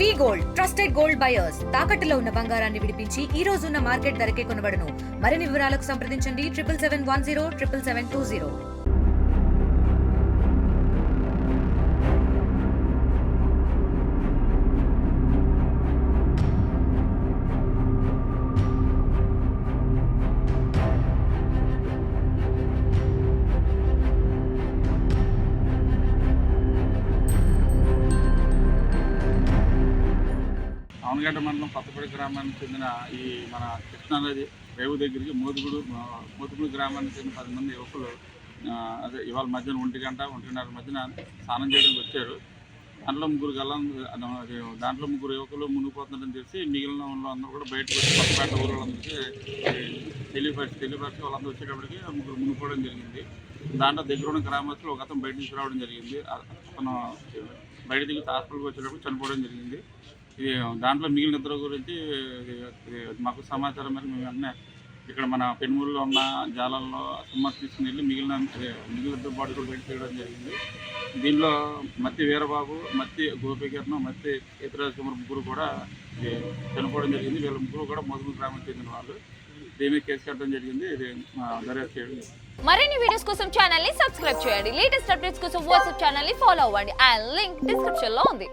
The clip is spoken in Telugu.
వి గోల్డ్ ట్రస్టెడ్ గోల్డ్ బయర్స్ తాకట్టులో ఉన్న బంగారాన్ని విడిపించి ఈ రోజు ఉన్న మార్కెట్ ధరకే కొనబడును. మరిన్ని వివరాలకు సంప్రదించండి 7771077720. అవనగడ్డ మండలం కొత్తపేట గ్రామానికి చెందిన ఈ మన కృష్ణానది రేవు దగ్గరికి మోతుగుడు గ్రామానికి చెందిన 10 మంది యువకులు అదే ఇవాళ మధ్యాహ్నం 1:30 మధ్యన స్నానం చేయడానికి వచ్చారు. దాంట్లో ముగ్గురు యువకులు మునిగిపోతున్నారని తెలిసి మిగిలిన వాళ్ళందరూ కూడా బయటకు వచ్చి కొత్తపేట ఊరు వాళ్ళందరికీ తెలియపరిచి వాళ్ళందరూ వచ్చేటప్పటికి ముగ్గురు మునిగిపోవడం జరిగింది. దాంట్లో దగ్గర ఉన్న గ్రామస్తులు ఒక అతను బయట తీసుకురావడం జరిగింది. అతను బయట దిగి హాస్పిటల్కి వచ్చేటప్పుడు చనిపోవడం జరిగింది. ఇది దాంట్లో మిగిలిన ఇద్దరు గురించి మాకు సమాచారం మేరకు మేము వెంటనే ఇక్కడ మన పెనుమూరులో ఉన్న జాలల్లో సుమారు తీసుకుని వెళ్ళి మిగిలిన ఇద్దరు బాడీ కూడా బయట తీయడం జరిగింది. దీనిలో మత్తి వీరబాబు, మత్తి గోపీకరణ, మత్తి ఇతరాజ్ కుమార్ ముగ్గురు కూడా చనిపోవడం జరిగింది. వీళ్ళ ముగ్గురు కూడా మోదుగుడు గ్రామానికి చెందిన వాళ్ళు. దీని మీద కేసు కట్టడం జరిగింది. ఇది దర్యాప్తు చేయడం. మరిన్ని వీడియోస్ కోసం ఛానల్ ని సబ్స్క్రైబ్ చేయండి. లేటెస్ట్ అప్డేట్స్ కోసం వాట్సాప్ ఛానల్ ని ఫాలో అవ్వండి. ఆ లింక్ డిస్క్రిప్షన్ లో ఉంది.